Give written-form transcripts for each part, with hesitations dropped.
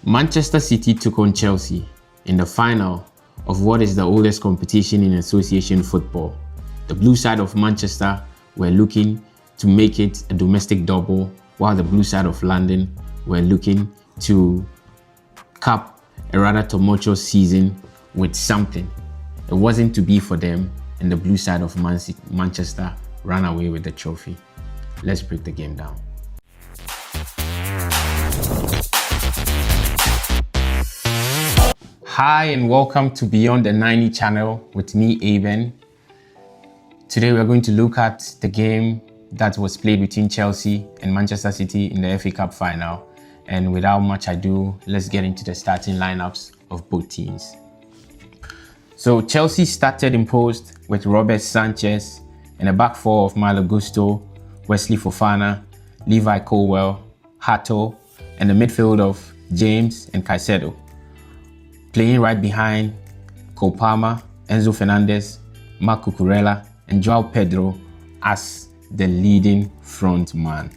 Manchester City took on Chelsea in the final of what is the oldest competition in association football. The blue side of Manchester were looking to make it a domestic double, while the blue side of London were looking to cap a rather tumultuous season with something. It wasn't to be for them, and the blue side of Manchester ran away with the trophy. Let's break the game down. Hi and welcome to Beyond the 90 channel with me, Aben. Today we're going to look at the game that was played between Chelsea and Manchester City in the FA Cup final. And without much ado, let's get into the starting lineups of both teams. So Chelsea started imposed with Robert Sanchez and a back four of Malo Gusto, Wesley Fofana, Levi Colwill, Hato, and the midfield of James and Caicedo. Playing right behind Cole Palmer, Enzo Fernandez, Marc Cucurella, and Joao Pedro as the leading front man.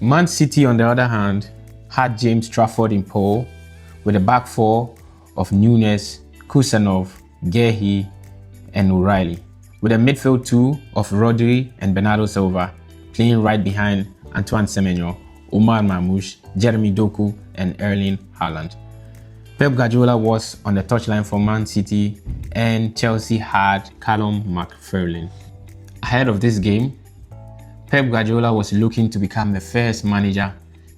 Man City, on the other hand, had James Trafford in pole with a back four of Nunes, Kusanov, Guehi, and O'Reilly, with a midfield two of Rodri and Bernardo Silva, playing right behind Antoine Semenyo, Omar Mamouche, Jeremy Doku, and Erling Haaland. Pep Guardiola was on the touchline for Man City, and Chelsea had Callum McFarlane. Ahead of this game, Pep Guardiola was looking to become the first manager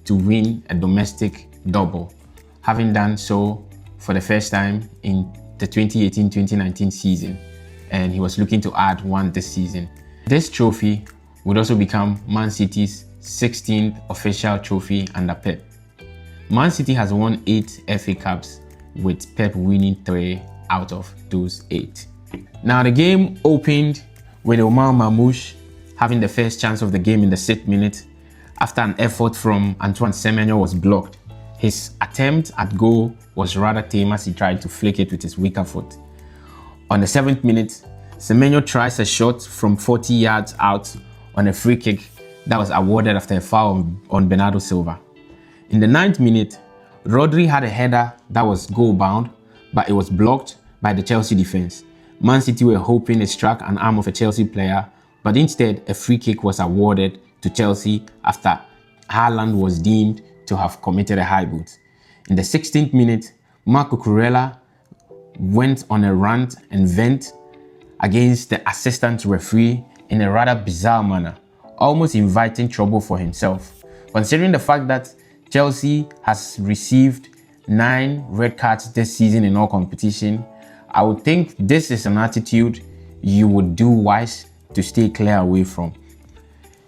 to win a domestic double, having done so for the first time in the 2018-2019 season, and he was looking to add one this season. This trophy would also become Man City's 16th official trophy under Pep. Man City has won 8 FA Cups, with Pep winning 3 out of those 8. Now the game opened with Omar Mamouche having the first chance of the game in the 6th minute after an effort from Antoine Semenyo was blocked. His attempt at goal was rather tame as he tried to flick it with his weaker foot. On the 7th minute, Semenyo tries a shot from 40 yards out on a free kick that was awarded after a foul on Bernardo Silva. In the 9th minute, Rodri had a header that was goal bound, but it was blocked by the Chelsea defense. Man City were hoping it struck an arm of a Chelsea player, but instead a free kick was awarded to Chelsea after Haaland was deemed to have committed a high boot. In the 16th minute, Marc Cucurella went on a rant and vent against the assistant referee in a rather bizarre manner, almost inviting trouble for himself. Considering the fact that Chelsea has received 9 red cards this season in all competition, I would think this is an attitude you would do wise to stay clear away from.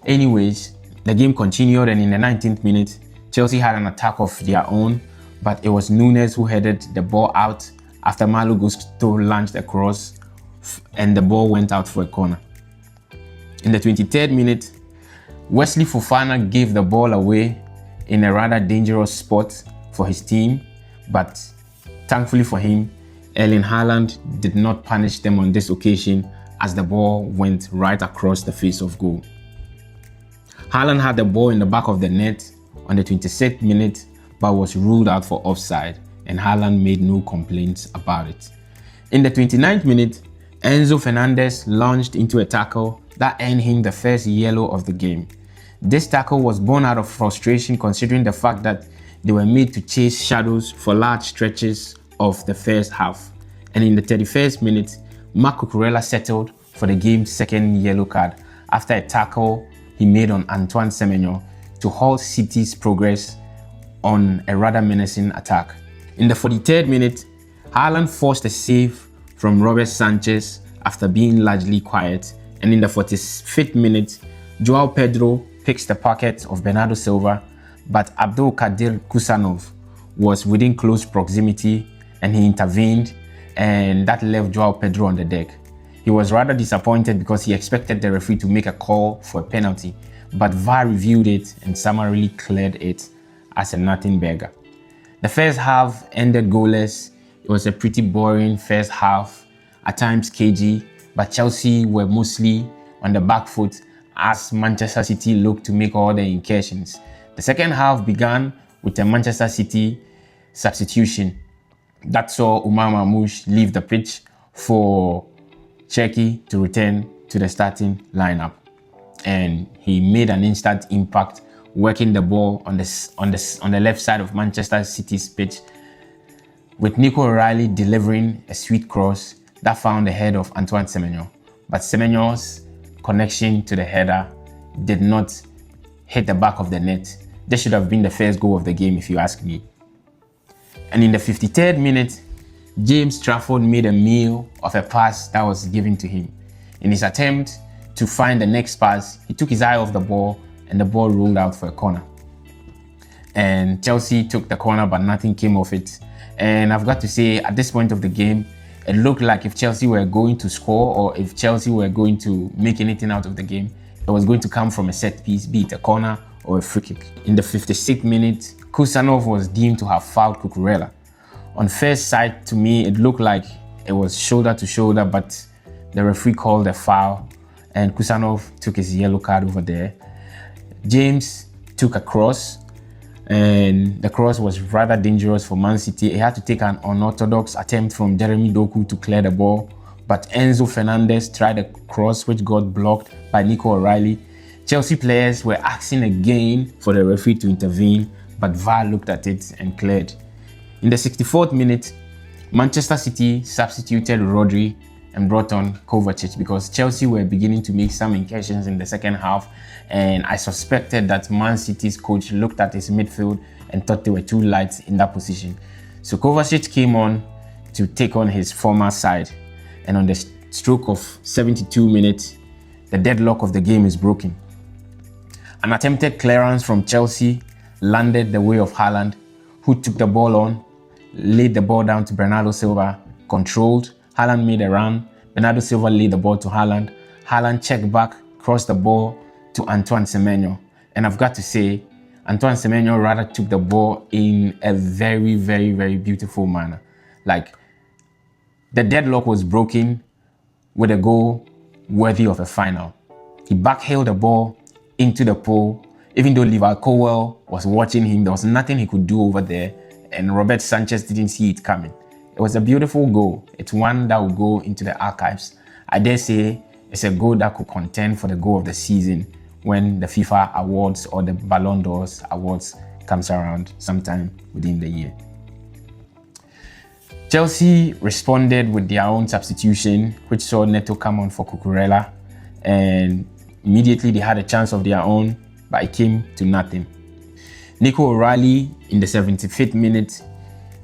Anyways, the game continued, and in the 19th minute, Chelsea had an attack of their own, but it was Nunes who headed the ball out after Malo Gusto launched a cross and the ball went out for a corner. In the 23rd minute, Wesley Fofana gave the ball away in a rather dangerous spot for his team, but thankfully for him, Erling Haaland did not punish them on this occasion as the ball went right across the face of goal. Haaland had the ball in the back of the net on the 26th minute but was ruled out for offside, and Haaland made no complaints about it. In the 29th minute, Enzo Fernandez launched into a tackle that earned him the first yellow of the game. This tackle was born out of frustration considering the fact that they were made to chase shadows for large stretches of the first half. And in the 31st minute, Marc Cucurella settled for the game's second yellow card after a tackle he made on Antoine Semenyo to halt City's progress on a rather menacing attack. In the 43rd minute, Haaland forced a save from Robert Sanchez after being largely quiet, and in the 45th minute, Joao Pedro picks the pocket of Bernardo Silva, but Abdul Kadir Kusanov was within close proximity and he intervened, and that left Joao Pedro on the deck. He was rather disappointed because he expected the referee to make a call for a penalty, but VAR reviewed it and summarily cleared it as a nothing burger. The first half ended goalless. It was a pretty boring first half, at times cagey, but Chelsea were mostly on the back foot as Manchester City looked to make all their incursions. The second half began with a Manchester City substitution that saw Umar Marmoush leave the pitch for Cherki to return to the starting lineup. And he made an instant impact, working the ball on the left side of Manchester City's pitch, with Nico O'Reilly delivering a sweet cross that found the head of Antoine Semenyo. But Semenyo's connection to the header did not hit the back of the net. This should have been the first goal of the game, if you ask me. And in the 53rd minute, James Trafford made a meal of a pass that was given to him. In his attempt to find the next pass, he took his eye off the ball and the ball rolled out for a corner. And Chelsea took the corner, but nothing came of it. And I've got to say, at this point of the game, it looked like if Chelsea were going to score or if Chelsea were going to make anything out of the game, it was going to come from a set piece, be it a corner or a free kick. In the 56th minute, Kusanov was deemed to have fouled Cucurella. On first sight, to me, it looked like it was shoulder to shoulder, but the referee called a foul and Kusanov took his yellow card over there. James took a cross, and the cross was rather dangerous for Man City. He had to take an unorthodox attempt from Jeremy Doku to clear the ball, but Enzo Fernandez tried a cross which got blocked by Nico O'Reilly. Chelsea players were asking again for the referee to intervene, but VAR looked at it and cleared. In the 64th minute, Manchester City substituted Rodri and brought on Kovacic because Chelsea were beginning to make some incursions in the second half, and I suspected that Man City's coach looked at his midfield and thought they were too light in that position. So Kovacic came on to take on his former side, and on the stroke of 72 minutes, the deadlock of the game is broken. An attempted clearance from Chelsea landed the way of Haaland, who took the ball on, laid the ball down to Bernardo Silva, controlled. Haaland made a run. Bernardo Silva laid the ball to Haaland. Haaland checked back, crossed the ball to Antoine Semenyo. And I've got to say, Antoine Semenyo rather took the ball in a very, very, very beautiful manner. Like, the deadlock was broken with a goal worthy of a final. He backheeled the ball into the pole. Even though Levi Colwill was watching him, there was nothing he could do over there, and Robert Sanchez didn't see it coming. It was a beautiful goal. It's one that will go into the archives. I dare say it's a goal that could contend for the goal of the season when the FIFA awards or the Ballon d'Or awards comes around sometime within the year. Chelsea responded with their own substitution, which saw Neto come on for Cucurella, and immediately they had a chance of their own, but it came to nothing. Nico O'Reilly in the 75th minute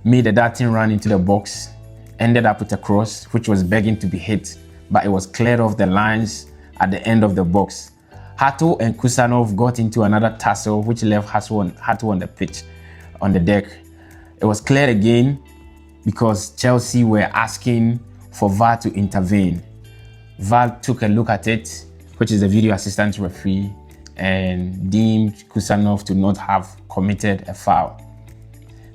made a darting run into the box, ended up with a cross which was begging to be hit, but it was cleared off the lines at the end of the box. Hato and Kusanov got into another tussle which left Hato on the pitch, on the deck. It was cleared again because Chelsea were asking for VAR to intervene. VAR took a look at it, which is the video assistant referee, and deemed Kusanov to not have committed a foul.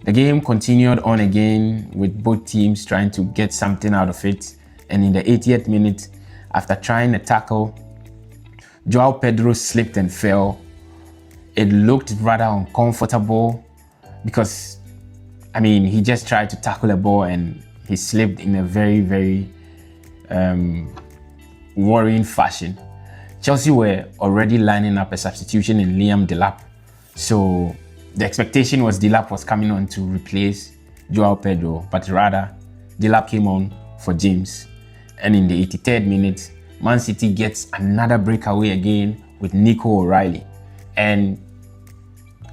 The game continued on again with both teams trying to get something out of it, and in the 80th minute, after trying a tackle, Joao Pedro slipped and fell. It looked rather uncomfortable because, he just tried to tackle a ball and he slipped in a very, very worrying fashion. Chelsea were already lining up a substitution in Liam Delap, so the expectation was Delap was coming on to replace Joao Pedro, but rather Delap came on for James. And in the 83rd minute, Man City gets another breakaway again with Nico O'Reilly. And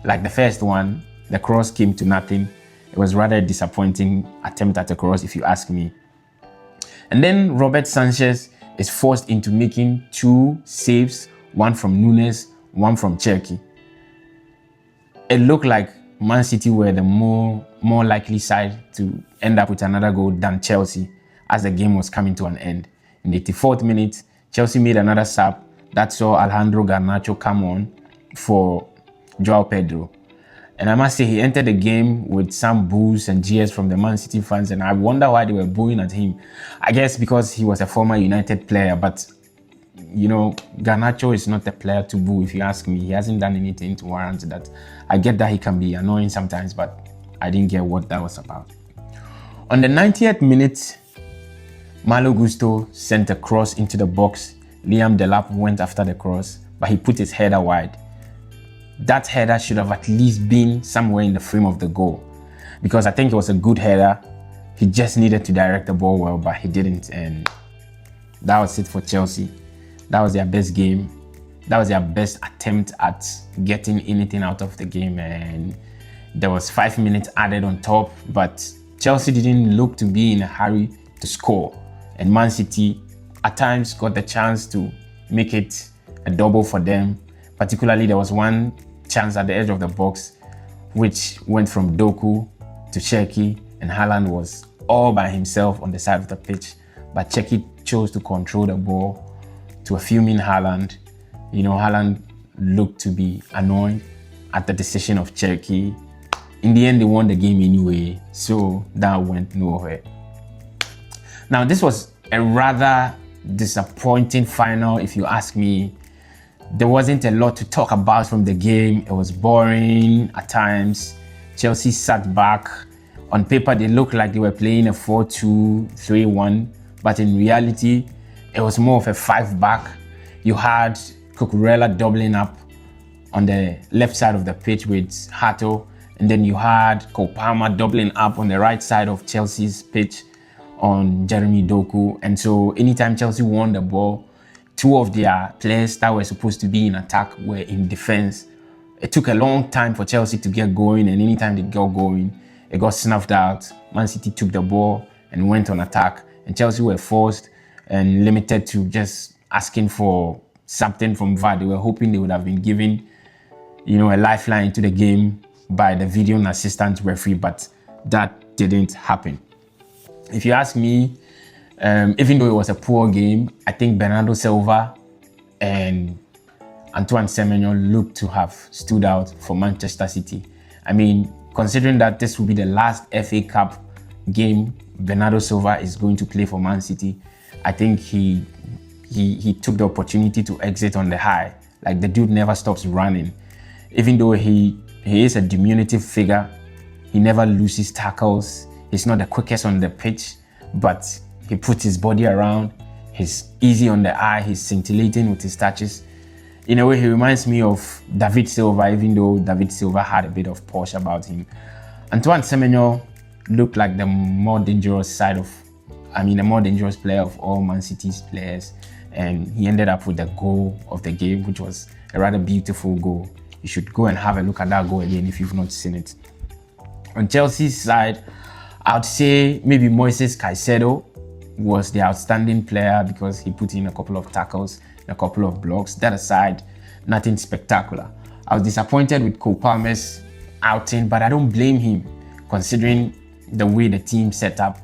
like the first one, the cross came to nothing. It was rather a disappointing attempt at a cross, if you ask me. And then Robert Sanchez is forced into making two saves, one from Nunes, one from Cherki. It looked like Man City were the more likely side to end up with another goal than Chelsea as the game was coming to an end. In the 84th minute, Chelsea made another sub that saw Alejandro Garnacho come on for Joao Pedro. And I must say, he entered the game with some boos and jeers from the Man City fans, and I wonder why they were booing at him. I guess because he was a former United player, but Garnacho is not a player to boo, if you ask me. He hasn't done anything to warrant that. I get that he can be annoying sometimes, but I didn't get what that was about. On the 90th minute, Malo Gusto sent a cross into the box. Liam Delap went after the cross, but he put his header wide. That header should have at least been somewhere in the frame of the goal, because I think it was a good header. He just needed to direct the ball well, but he didn't, and that was it for Chelsea. That was their best game. That was their best attempt at getting anything out of the game, and there was 5 minutes added on top, but Chelsea didn't look to be in a hurry to score, and Man City at times got the chance to make it a double for them. Particularly, there was one chance at the edge of the box which went from Doku to Cherki, and Haaland was all by himself on the side of the pitch, but Cherki chose to control the ball to a fuming Haaland. Haaland looked to be annoyed at the decision of Cherki. In the end, they won the game anyway, so that went nowhere. Now, this was a rather disappointing final, if you ask me. There wasn't a lot to talk about from the game. It was boring at times. Chelsea sat back. On paper, they looked like they were playing a 4-2-3-1, but in reality, it was more of a 5-back. You had Cucurella doubling up on the left side of the pitch with Hato, and then you had Cole Palmer doubling up on the right side of Chelsea's pitch on Jeremy Doku. And so anytime Chelsea won the ball, two of their players that were supposed to be in attack were in defense. It took a long time for Chelsea to get going, and anytime they got going, it got snuffed out. Man City took the ball and went on attack, and Chelsea were forced and limited to just asking for something from VAR. They were hoping they would have been given, a lifeline to the game by the video assistant referee, but that didn't happen. If you ask me, even though it was a poor game, I think Bernardo Silva and Antoine Semenyo looked to have stood out for Manchester City. I mean, considering that this will be the last FA Cup game Bernardo Silva is going to play for Man City, I think he took the opportunity to exit on the high. Like, the dude never stops running. Even though he is a diminutive figure, he never loses tackles. He's not the quickest on the pitch, but he puts his body around. He's easy on the eye. He's scintillating with his touches. In a way, he reminds me of David Silva, even though David Silva had a bit of Porsche about him. Antoine Semenyo looked like the more dangerous player of all Man City's players. And he ended up with the goal of the game, which was a rather beautiful goal. You should go and have a look at that goal again if you've not seen it. On Chelsea's side, I would say maybe Moises Caicedo was the outstanding player because he put in a couple of tackles, a couple of blocks. That aside, nothing spectacular. I was disappointed with Cole Palmer's outing, but I don't blame him considering the way the team set up.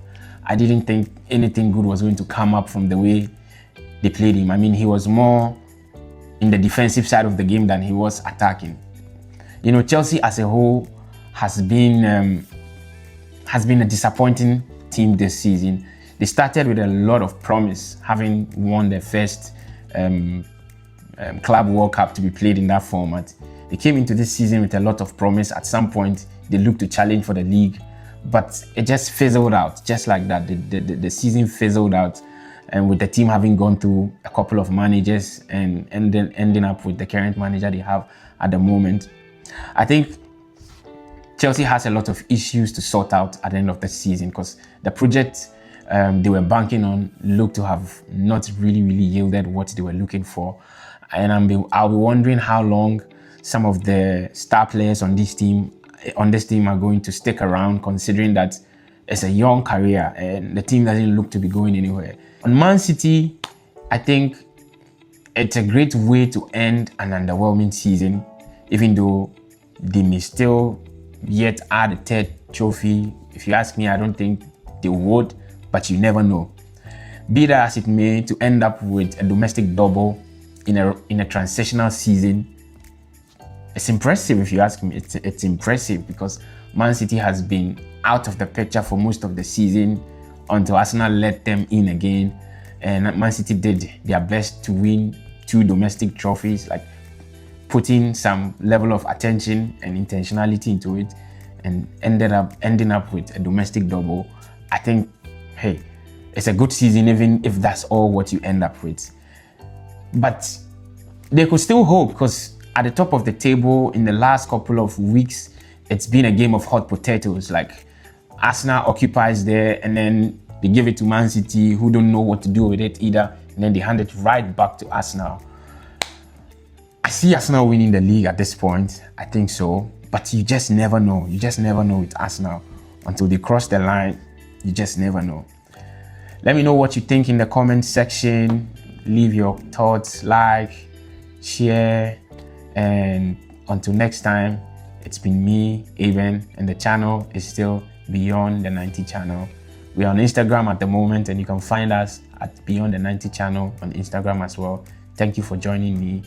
I didn't think anything good was going to come up from the way they played him. I mean, he was more in the defensive side of the game than he was attacking. Chelsea as a whole has been a disappointing team this season. They started with a lot of promise, having won their first Club World Cup to be played in that format. They came into this season with a lot of promise. At some point, they looked to challenge for the league, but it just fizzled out, just like that. The season fizzled out, and with the team having gone through a couple of managers and then ending up with the current manager they have at the moment. I think Chelsea has a lot of issues to sort out at the end of the season because the project they were banking on looked to have not really yielded what they were looking for. And I'll be wondering how long some of the star players on this team are going to stick around, considering that it's a young career and the team doesn't look to be going anywhere. On Man City, I think it's a great way to end an underwhelming season, even though they may still yet add a third trophy. If you ask me, I don't think they would, but you never know. Be that as it may, to end up with a domestic double in a transitional season, it's impressive. If you ask me, it's impressive because Man City has been out of the picture for most of the season until Arsenal let them in again. and Man City did their best to win 2 domestic trophies, like putting some level of attention and intentionality into it, and ending up with a domestic double. I think, hey, it's a good season even if that's all what you end up with. But they could still hope, because at the top of the table in the last couple of weeks, it's been a game of hot potatoes. Like, Arsenal occupies there, and then they give it to Man City, who don't know what to do with it either, and then they hand it right back to Arsenal. I see Arsenal winning the league at this point. I think so. But you just never know. You just never know with Arsenal. Until they cross the line, you just never know. Let me know what you think in the comment section. Leave your thoughts, like, share, and until next time, it's been me, Aben, and the channel is still Beyond the 90 channel. We're on Instagram at the moment, and you can find us at Beyond the 90 channel on Instagram as well. Thank you for joining me.